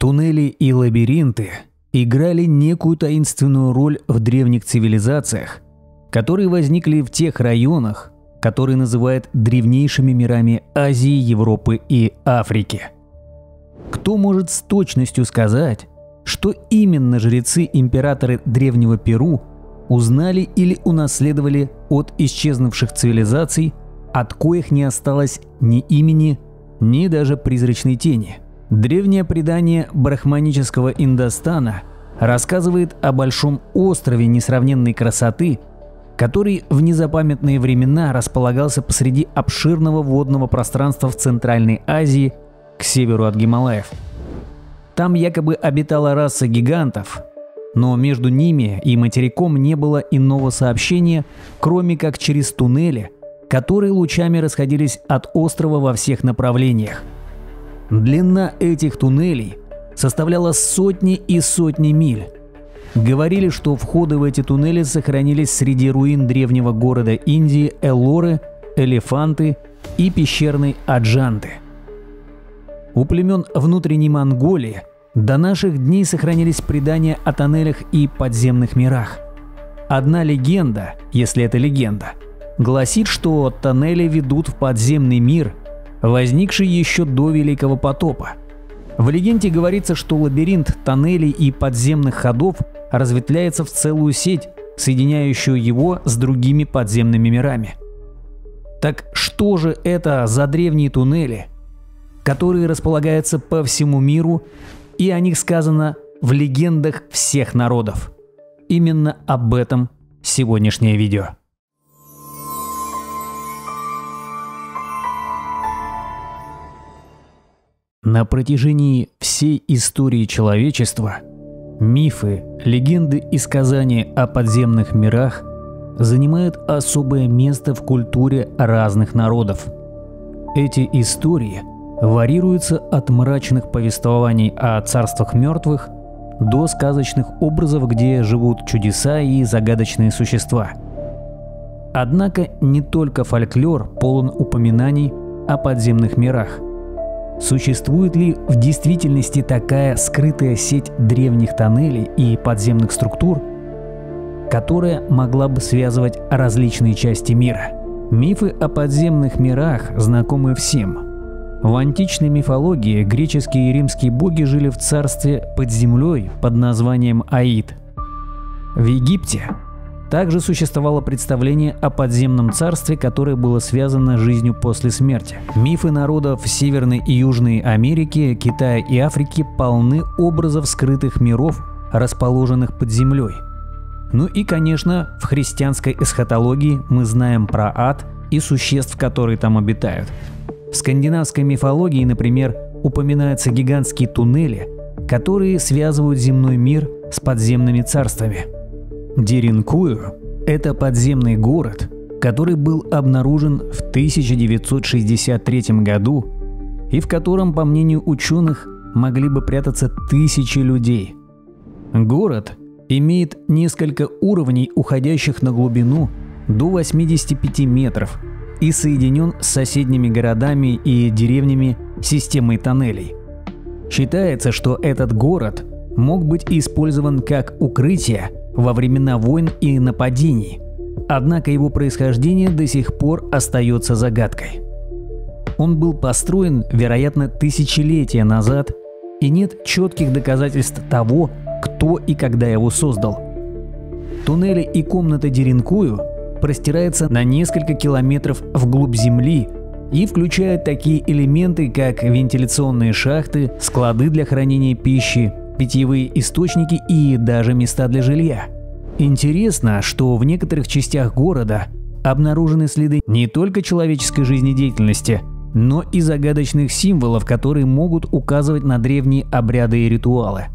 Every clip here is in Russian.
Туннели и лабиринты играли некую таинственную роль в древних цивилизациях, которые возникли в тех районах, которые называют древнейшими мирами Азии, Европы и Африки. Кто может с точностью сказать, что именно жрецы-императоры древнего Перу узнали или унаследовали от исчезнувших цивилизаций, от коих не осталось ни имени, ни даже призрачной тени? Древнее предание брахманического Индостана рассказывает о большом острове несравненной красоты, который в незапамятные времена располагался посреди обширного водного пространства в Центральной Азии к северу от Гималаев. Там якобы обитала раса гигантов, но между ними и материком не было иного сообщения, кроме как через туннели, которые лучами расходились от острова во всех направлениях. Длина этих туннелей составляла сотни и сотни миль. Говорили, что входы в эти туннели сохранились среди руин древнего города Индии Эллоры, Элефанты и пещерной Аджанты. У племен внутренней Монголии до наших дней сохранились предания о тоннелях и подземных мирах. Одна легенда, если это легенда, гласит, что тоннели ведут в подземный мир, возникший еще до Великого потопа. В легенде говорится, что лабиринт тоннелей и подземных ходов разветвляется в целую сеть, соединяющую его с другими подземными мирами. Так что же это за древние туннели, которые располагаются по всему миру, и о них сказано в легендах всех народов? Именно об этом сегодняшнее видео. На протяжении всей истории человечества мифы, легенды и сказания о подземных мирах занимают особое место в культуре разных народов. Эти истории варьируются от мрачных повествований о царствах мертвых до сказочных образов, где живут чудеса и загадочные существа. Однако не только фольклор полон упоминаний о подземных мирах. Существует ли в действительности такая скрытая сеть древних тоннелей и подземных структур, которая могла бы связывать различные части мира? Мифы о подземных мирах знакомы всем. В античной мифологии греческие и римские боги жили в царстве под землей под названием Аид. В Египте также существовало представление о подземном царстве, которое было связано с жизнью после смерти. Мифы народов Северной и Южной Америки, Китая и Африки полны образов скрытых миров, расположенных под землей. Ну и, конечно, в христианской эсхатологии мы знаем про ад и существ, которые там обитают. В скандинавской мифологии, например, упоминаются гигантские туннели, которые связывают земной мир с подземными царствами. Деринкую – это подземный город, который был обнаружен в 1963 году и в котором, по мнению ученых, могли бы прятаться тысячи людей. Город имеет несколько уровней, уходящих на глубину до 85 метров, и соединен с соседними городами и деревнями системой тоннелей. Считается, что этот город мог быть использован как укрытие во времена войн и нападений, однако его происхождение до сих пор остается загадкой. Он был построен, вероятно, тысячелетия назад, и нет четких доказательств того, кто и когда его создал. Туннели и комната Деринкую простираются на несколько километров вглубь земли и включают такие элементы, как вентиляционные шахты, склады для хранения пищи, питьевые источники и даже места для жилья. Интересно, что в некоторых частях города обнаружены следы не только человеческой жизнедеятельности, но и загадочных символов, которые могут указывать на древние обряды и ритуалы.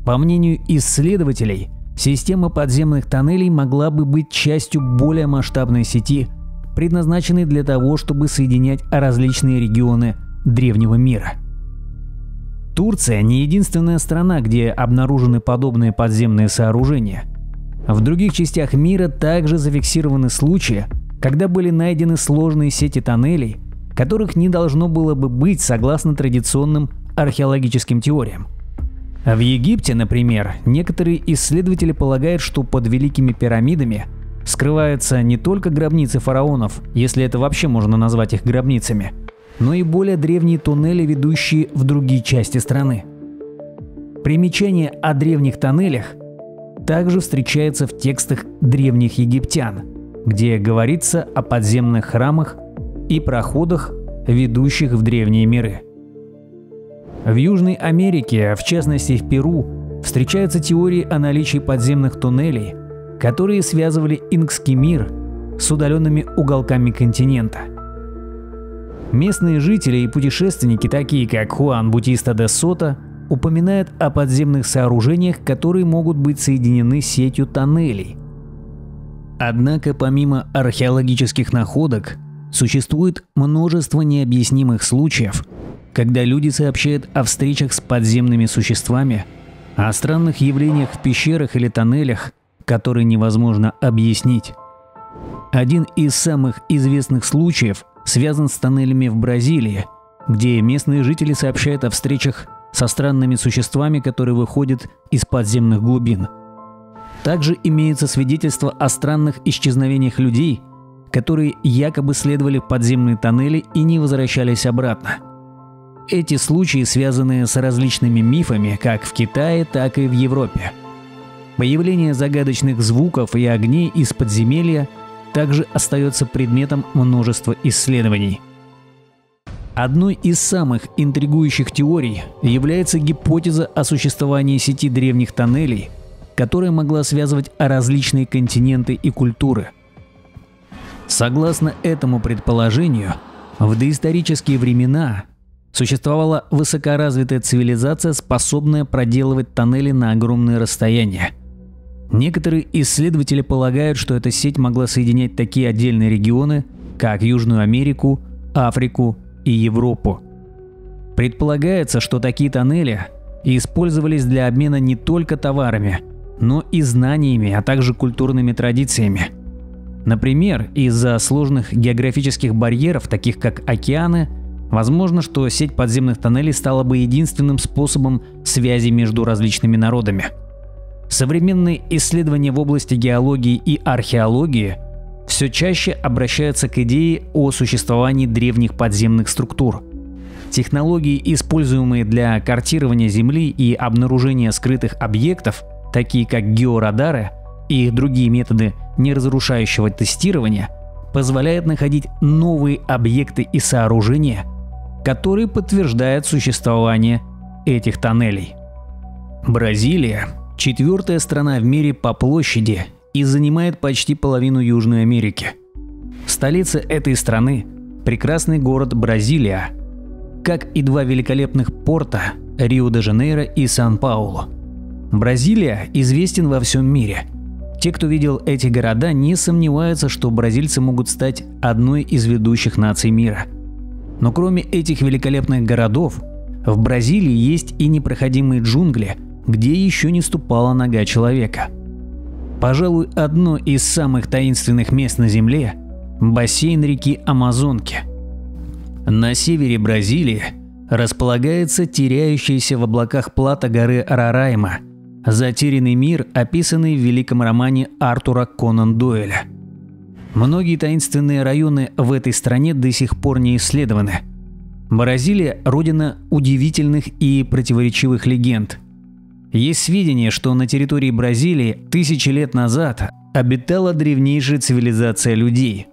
По мнению исследователей, система подземных тоннелей могла бы быть частью более масштабной сети, предназначенной для того, чтобы соединять различные регионы древнего мира. Турция не единственная страна, где обнаружены подобные подземные сооружения. В других частях мира также зафиксированы случаи, когда были найдены сложные сети тоннелей, которых не должно было бы быть согласно традиционным археологическим теориям. В Египте, например, некоторые исследователи полагают, что под Великими пирамидами скрываются не только гробницы фараонов, если это вообще можно назвать их гробницами, но и более древние туннели, ведущие в другие части страны. Примечание о древних тоннелях также встречается в текстах древних египтян, где говорится о подземных храмах и проходах, ведущих в древние миры. В Южной Америке, в частности в Перу, встречаются теории о наличии подземных туннелей, которые связывали Инкский мир с удаленными уголками континента. Местные жители и путешественники, такие как Хуан Бутиста де Сото, упоминают о подземных сооружениях, которые могут быть соединены сетью тоннелей. Однако помимо археологических находок, существует множество необъяснимых случаев, когда люди сообщают о встречах с подземными существами, о странных явлениях в пещерах или тоннелях, которые невозможно объяснить. Один из самых известных случаев связан с тоннелями в Бразилии, где местные жители сообщают о встречах со странными существами, которые выходят из подземных глубин. Также имеются свидетельства о странных исчезновениях людей, которые якобы следовали в подземные тоннели и не возвращались обратно. Эти случаи связаны с различными мифами как в Китае, так и в Европе. Появление загадочных звуков и огней из подземелья также остается предметом множества исследований. Одной из самых интригующих теорий является гипотеза о существовании сети древних тоннелей, которая могла связывать различные континенты и культуры. Согласно этому предположению, в доисторические времена существовала высокоразвитая цивилизация, способная проделывать тоннели на огромные расстояния. Некоторые исследователи полагают, что эта сеть могла соединять такие отдельные регионы, как Южную Америку, Африку и Европу. Предполагается, что такие тоннели использовались для обмена не только товарами, но и знаниями, а также культурными традициями. Например, из-за сложных географических барьеров, таких как океаны, возможно, что сеть подземных тоннелей стала бы единственным способом связи между различными народами. Современные исследования в области геологии и археологии все чаще обращаются к идее о существовании древних подземных структур. Технологии, используемые для картирования Земли и обнаружения скрытых объектов, такие как георадары и другие методы неразрушающего тестирования, позволяют находить новые объекты и сооружения, которые подтверждают существование этих тоннелей. Бразилия – четвертая страна в мире по площади и занимает почти половину Южной Америки. Столица этой страны – прекрасный город Бразилия, как и два великолепных порта – Рио-де-Жанейро и Сан-Паулу. Бразилия известен во всем мире. Те, кто видел эти города, не сомневаются, что бразильцы могут стать одной из ведущих наций мира. Но кроме этих великолепных городов, в Бразилии есть и непроходимые джунгли, где еще не ступала нога человека. Пожалуй, одно из самых таинственных мест на Земле – бассейн реки Амазонки. На севере Бразилии располагается теряющаяся в облаках плато горы Рарайма, затерянный мир, описанный в великом романе Артура Конан Дойля. Многие таинственные районы в этой стране до сих пор не исследованы. Бразилия – родина удивительных и противоречивых легенд. Есть сведения, что на территории Бразилии тысячи лет назад обитала древнейшая цивилизация людей.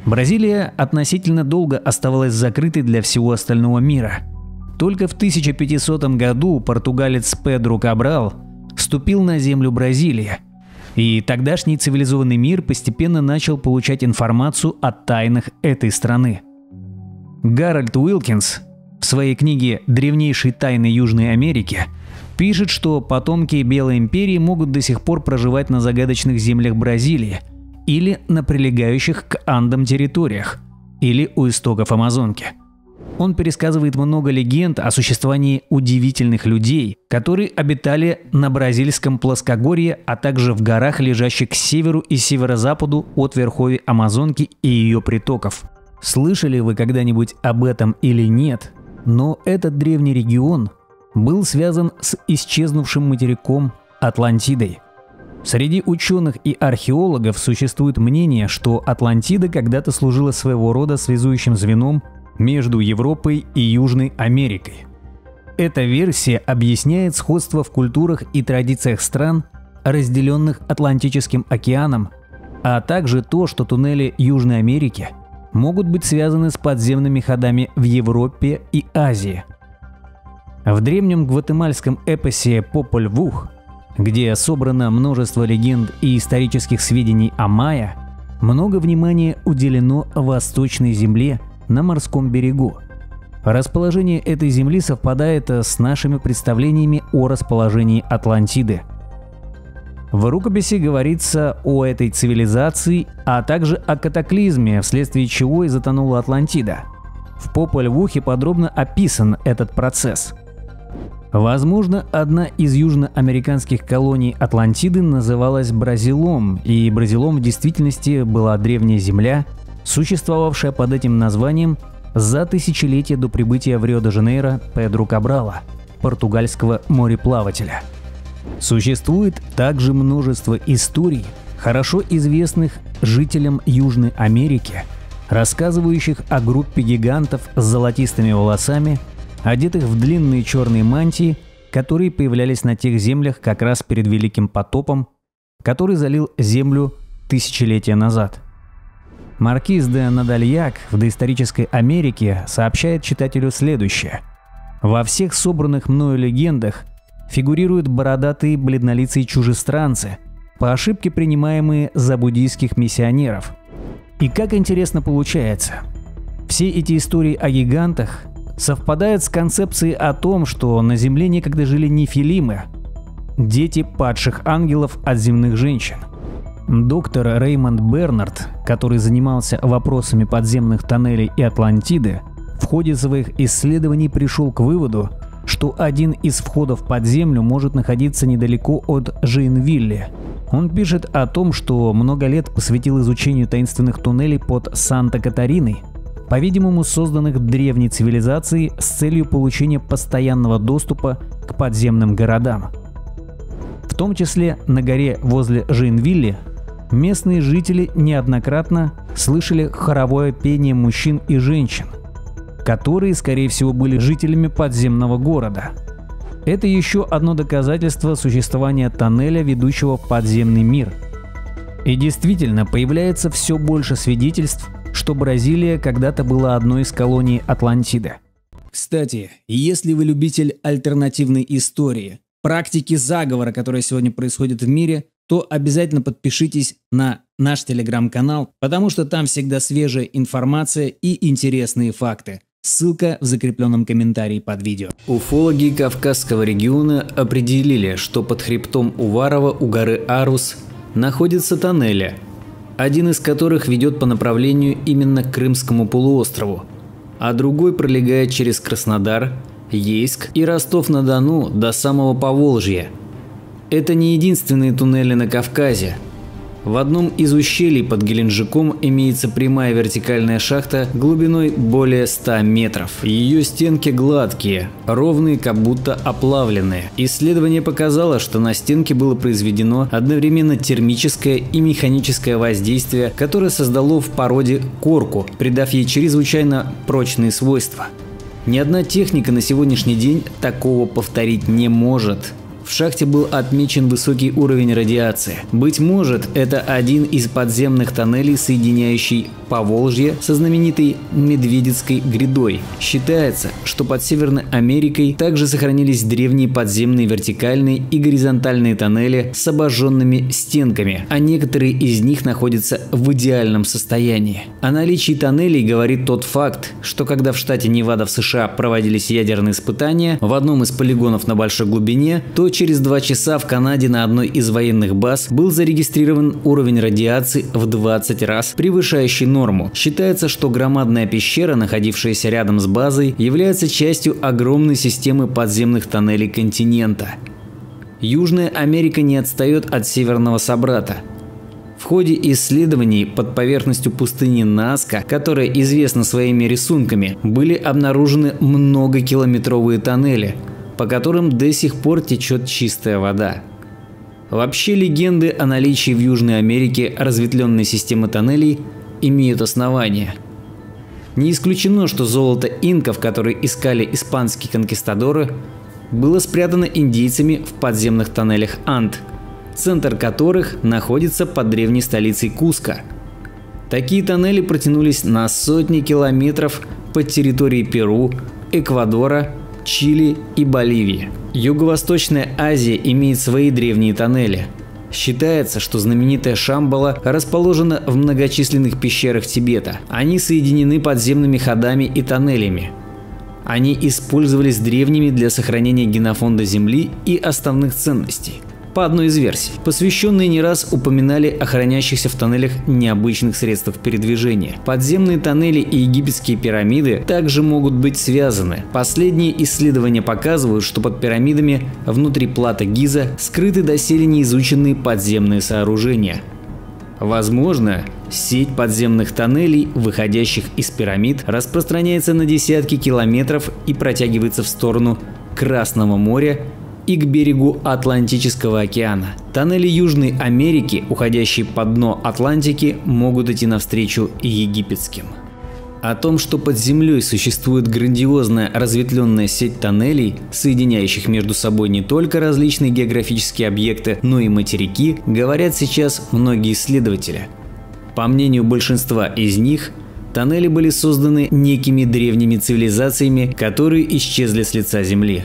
Бразилия относительно долго оставалась закрытой для всего остального мира. Только в 1500 году португалец Педро Кабрал вступил на землю Бразилии, и тогдашний цивилизованный мир постепенно начал получать информацию о тайнах этой страны. Гарольд Уилкинс в своей книге «Древнейшие тайны Южной Америки» пишет, что потомки Белой империи могут до сих пор проживать на загадочных землях Бразилии или на прилегающих к Андам территориях, или у истоков Амазонки. Он пересказывает много легенд о существовании удивительных людей, которые обитали на бразильском плоскогорье, а также в горах, лежащих к северу и северо-западу от верховья Амазонки и ее притоков. Слышали вы когда-нибудь об этом или нет, но этот древний регион был связан с исчезнувшим материком Атлантидой. Среди ученых и археологов существует мнение, что Атлантида когда-то служила своего рода связующим звеном между Европой и Южной Америкой. Эта версия объясняет сходство в культурах и традициях стран, разделенных Атлантическим океаном, а также то, что туннели Южной Америки могут быть связаны с подземными ходами в Европе и Азии. В древнем гватемальском эпосе «Пополь Вух», где собрано множество легенд и исторических сведений о майя, много внимания уделено восточной земле на морском берегу. Расположение этой земли совпадает с нашими представлениями о расположении Атлантиды. В рукописи говорится о этой цивилизации, а также о катаклизме, вследствие чего и затонула Атлантида. В Пополь-Вухе подробно описан этот процесс. Возможно, одна из южноамериканских колоний Атлантиды называлась Бразилом, и Бразилом в действительности была древняя земля, существовавшая под этим названием за тысячелетия до прибытия в Рио-де-Жанейро Педро Кабрала, португальского мореплавателя. Существует также множество историй, хорошо известных жителям Южной Америки, рассказывающих о группе гигантов с золотистыми волосами, одетых в длинные черные мантии, которые появлялись на тех землях как раз перед Великим потопом, который залил землю тысячелетия назад. Маркиз де Надальяк в доисторической Америке сообщает читателю следующее. Во всех собранных мною легендах фигурируют бородатые бледнолицые чужестранцы, по ошибке принимаемые за буддийских миссионеров. И как интересно получается, все эти истории о гигантах совпадают с концепцией о том, что на Земле некогда жили нефилимы, дети падших ангелов от земных женщин. Доктор Реймонд Бернард, который занимался вопросами подземных тоннелей и Атлантиды, в ходе своих исследований пришел к выводу, что один из входов под землю может находиться недалеко от Джейнвилля. Он пишет о том, что много лет посвятил изучению таинственных туннелей под Санта-Катариной, по-видимому созданных древней цивилизацией с целью получения постоянного доступа к подземным городам. В том числе на горе возле Джейнвилля местные жители неоднократно слышали хоровое пение мужчин и женщин, которые, скорее всего, были жителями подземного города. Это еще одно доказательство существования тоннеля, ведущего в подземный мир. И действительно, появляется все больше свидетельств, что Бразилия когда-то была одной из колоний Атлантиды. Кстати, если вы любитель альтернативной истории, практики заговора, которые сегодня происходят в мире, то обязательно подпишитесь на наш телеграм-канал, потому что там всегда свежая информация и интересные факты. Ссылка в закрепленном комментарии под видео. Уфологи Кавказского региона определили, что под хребтом Уварова у горы Арус находятся тоннели, один из которых ведет по направлению именно к Крымскому полуострову, а другой пролегает через Краснодар, Ейск и Ростов-на-Дону до самого Поволжья. Это не единственные туннели на Кавказе. В одном из ущелий под Геленджиком имеется прямая вертикальная шахта глубиной более 100 метров. Ее стенки гладкие, ровные, как будто оплавленные. Исследование показало, что на стенке было произведено одновременно термическое и механическое воздействие, которое создало в породе корку, придав ей чрезвычайно прочные свойства. Ни одна техника на сегодняшний день такого повторить не может. В шахте был отмечен высокий уровень радиации. Быть может, это один из подземных тоннелей, соединяющий Поволжье со знаменитой Медведицкой грядой. Считается, что под Северной Америкой также сохранились древние подземные вертикальные и горизонтальные тоннели с обожженными стенками, а некоторые из них находятся в идеальном состоянии. О наличии тоннелей говорит тот факт, что когда в штате Невада в США проводились ядерные испытания в одном из полигонов на большой глубине, то через 2 часа в Канаде на одной из военных баз был зарегистрирован уровень радиации в 20 раз превышающий норму. Считается, что громадная пещера, находившаяся рядом с базой, является частью огромной системы подземных тоннелей континента. Южная Америка не отстает от северного собрата. В ходе исследований под поверхностью пустыни Назка, которая известна своими рисунками, были обнаружены многокилометровые тоннели, по которым до сих пор течет чистая вода. Вообще легенды о наличии в Южной Америке разветвленной системы тоннелей имеют основания. Не исключено, что золото инков, которые искали испанские конкистадоры, было спрятано индейцами в подземных тоннелях Анд, центр которых находится под древней столицей Куско. Такие тоннели протянулись на сотни километров под территорией Перу, Эквадора, Чили и Боливии. Юго-Восточная Азия имеет свои древние тоннели. Считается, что знаменитая Шамбала расположена в многочисленных пещерах Тибета. Они соединены подземными ходами и тоннелями. Они использовались древними для сохранения генофонда Земли и основных ценностей. По одной из версий, посвященные не раз упоминали о хранящихся в тоннелях необычных средствах передвижения. Подземные тоннели и египетские пирамиды также могут быть связаны. Последние исследования показывают, что под пирамидами внутри плато Гиза скрыты доселе неизученные подземные сооружения. Возможно, сеть подземных тоннелей, выходящих из пирамид, распространяется на десятки километров и протягивается в сторону Красного моря и к берегу Атлантического океана. Тоннели Южной Америки, уходящие под дно Атлантики, могут идти навстречу и египетским. О том, что под землей существует грандиозная разветвленная сеть тоннелей, соединяющих между собой не только различные географические объекты, но и материки, говорят сейчас многие исследователи. По мнению большинства из них, тоннели были созданы некими древними цивилизациями, которые исчезли с лица Земли.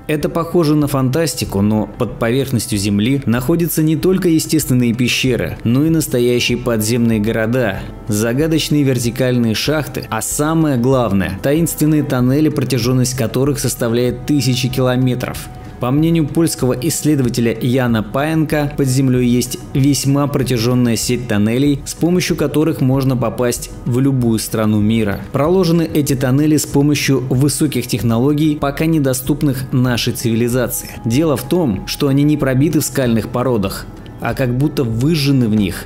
Это похоже на фантастику, но под поверхностью Земли находятся не только естественные пещеры, но и настоящие подземные города, загадочные вертикальные шахты, а самое главное – таинственные тоннели, протяженность которых составляет тысячи километров. По мнению польского исследователя Яна Паенка, под землей есть весьма протяженная сеть тоннелей, с помощью которых можно попасть в любую страну мира. Проложены эти тоннели с помощью высоких технологий, пока недоступных нашей цивилизации. Дело в том, что они не пробиты в скальных породах, а как будто выжжены в них.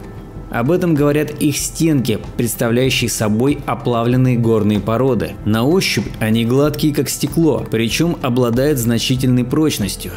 Об этом говорят их стенки, представляющие собой оплавленные горные породы. На ощупь они гладкие, как стекло, причем обладают значительной прочностью.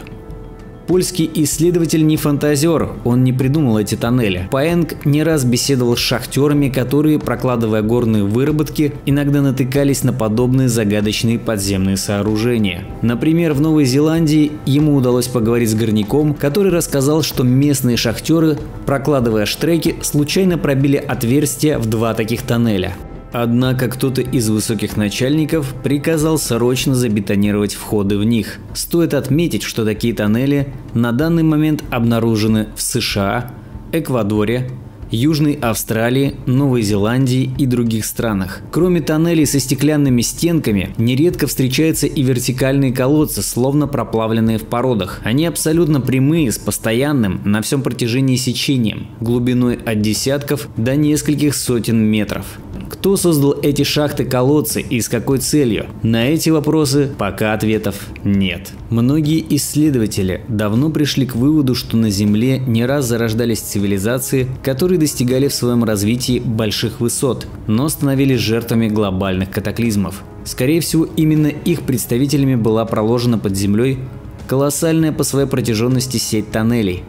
Польский исследователь не фантазер, он не придумал эти тоннели. Паенк не раз беседовал с шахтерами, которые, прокладывая горные выработки, иногда натыкались на подобные загадочные подземные сооружения. Например, в Новой Зеландии ему удалось поговорить с горняком, который рассказал, что местные шахтеры, прокладывая штреки, случайно пробили отверстия в 2 таких тоннеля. Однако кто-то из высоких начальников приказал срочно забетонировать входы в них. Стоит отметить, что такие тоннели на данный момент обнаружены в США, Эквадоре, Южной Австралии, Новой Зеландии и других странах. Кроме тоннелей со стеклянными стенками, нередко встречаются и вертикальные колодцы, словно проплавленные в породах. Они абсолютно прямые, с постоянным на всем протяжении сечением, глубиной от десятков до нескольких сотен метров. Кто создал эти шахты-колодцы и с какой целью? На эти вопросы пока ответов нет. Многие исследователи давно пришли к выводу, что на Земле не раз зарождались цивилизации, которые достигали в своем развитии больших высот, но становились жертвами глобальных катаклизмов. Скорее всего, именно их представителями была проложена под землей колоссальная по своей протяженности сеть тоннелей.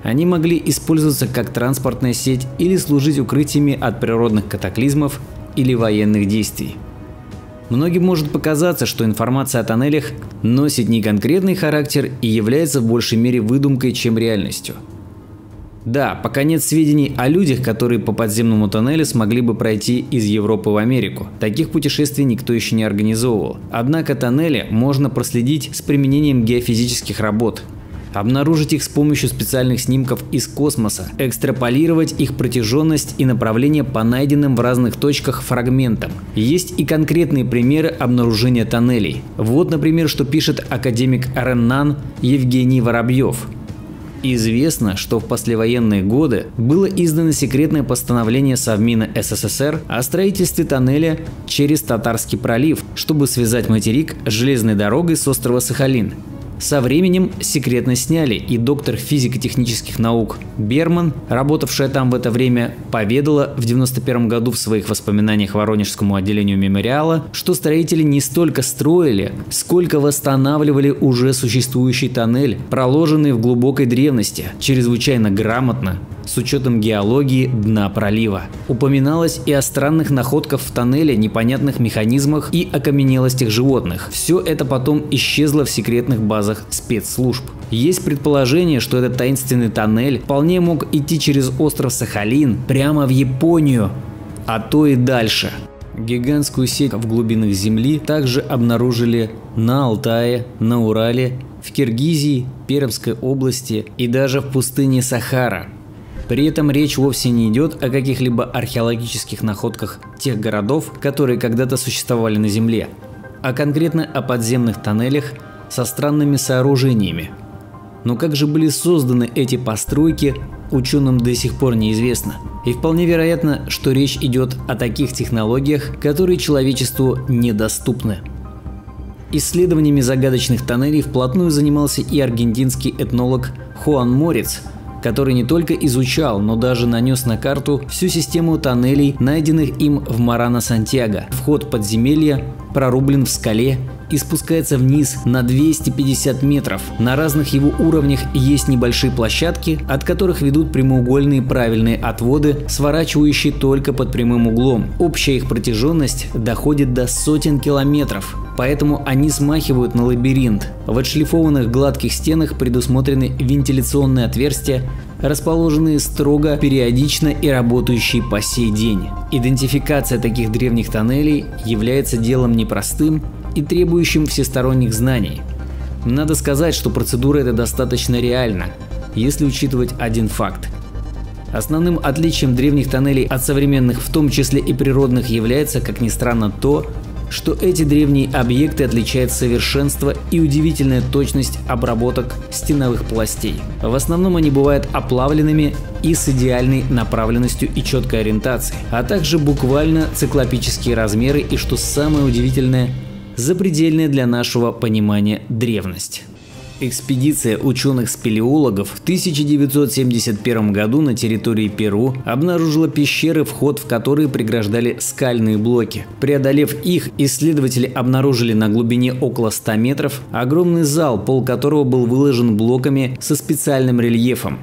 Они могли использоваться как транспортная сеть или служить укрытиями от природных катаклизмов или военных действий. Многим может показаться, что информация о тоннелях носит не конкретный характер и является в большей мере выдумкой, чем реальностью. Да, пока нет сведений о людях, которые по подземному тоннелю смогли бы пройти из Европы в Америку. Таких путешествий никто еще не организовывал. Однако тоннели можно проследить с применением геофизических работ. Обнаружить их с помощью специальных снимков из космоса, экстраполировать их протяженность и направление по найденным в разных точках фрагментам. Есть и конкретные примеры обнаружения тоннелей. Вот, например, что пишет академик РНН Евгений Воробьев. Известно, что в послевоенные годы было издано секретное постановление Совмина СССР о строительстве тоннеля через Татарский пролив, чтобы связать материк с железной дорогой с острова Сахалин. Со временем секретность сняли, и доктор физико-технических наук Берман, работавшая там в это время, поведала в 1991 году в своих воспоминаниях Воронежскому отделению мемориала, что строители не столько строили, сколько восстанавливали уже существующий тоннель, проложенный в глубокой древности, чрезвычайно грамотно, с учетом геологии дна пролива. Упоминалось и о странных находках в тоннеле, непонятных механизмах и окаменелостях животных. Все это потом исчезло в секретных базах спецслужб. Есть предположение, что этот таинственный тоннель вполне мог идти через остров Сахалин прямо в Японию, а то и дальше. Гигантскую сеть в глубинах Земли также обнаружили на Алтае, на Урале, в Киргизии, Пермской области и даже в пустыне Сахара. При этом речь вовсе не идет о каких-либо археологических находках тех городов, которые когда-то существовали на Земле, а конкретно о подземных тоннелях со странными сооружениями. Но как же были созданы эти постройки, ученым до сих пор неизвестно. И вполне вероятно, что речь идет о таких технологиях, которые человечеству недоступны. Исследованиями загадочных тоннелей вплотную занимался и аргентинский этнолог Хуан Морец, который не только изучал, но даже нанес на карту всю систему тоннелей, найденных им в Марано-Сантьяго. Вход в подземелье прорублен в скале и спускается вниз на 250 метров. На разных его уровнях есть небольшие площадки, от которых ведут прямоугольные правильные отводы, сворачивающие только под прямым углом. Общая их протяженность доходит до сотен километров, поэтому они смахивают на лабиринт. В отшлифованных гладких стенах предусмотрены вентиляционные отверстия, расположенные строго, периодично и работающие по сей день. Идентификация таких древних тоннелей является делом непростым и требующим всесторонних знаний. Надо сказать, что процедура эта достаточно реальна, если учитывать один факт. Основным отличием древних тоннелей от современных, в том числе и природных, является, как ни странно, то, что эти древние объекты отличают совершенство и удивительная точность обработок стеновых пластей. В основном они бывают оплавленными и с идеальной направленностью и четкой ориентацией, а также буквально циклопические размеры и, что самое удивительное, запредельная для нашего понимания древность. Экспедиция ученых-спелеологов в 1971 году на территории Перу обнаружила пещеры, вход в которые преграждали скальные блоки. Преодолев их, исследователи обнаружили на глубине около 100 метров огромный зал, пол которого был выложен блоками со специальным рельефом.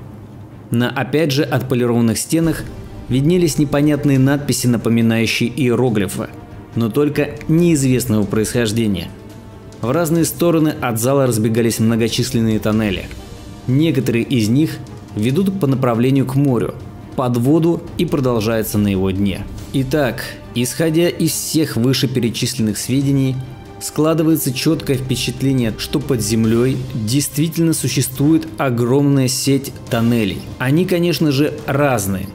На опять же отполированных стенах виднелись непонятные надписи, напоминающие иероглифы, но только неизвестного происхождения. В разные стороны от зала разбегались многочисленные тоннели. Некоторые из них ведут по направлению к морю, под воду и продолжаются на его дне. Итак, исходя из всех вышеперечисленных сведений, складывается четкое впечатление, что под землей действительно существует огромная сеть тоннелей. Они, конечно же, разные.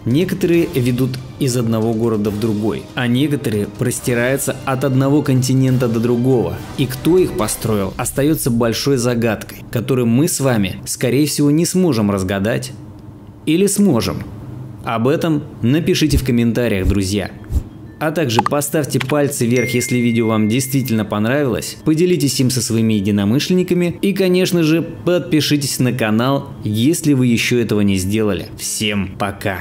Некоторые ведут из одного города в другой, а некоторые простираются от одного континента до другого. И кто их построил, остается большой загадкой, которую мы с вами, скорее всего, не сможем разгадать. Или сможем? Об этом напишите в комментариях, друзья. А также поставьте пальцы вверх, если видео вам действительно понравилось, поделитесь им со своими единомышленниками и, конечно же, подпишитесь на канал, если вы еще этого не сделали. Всем пока!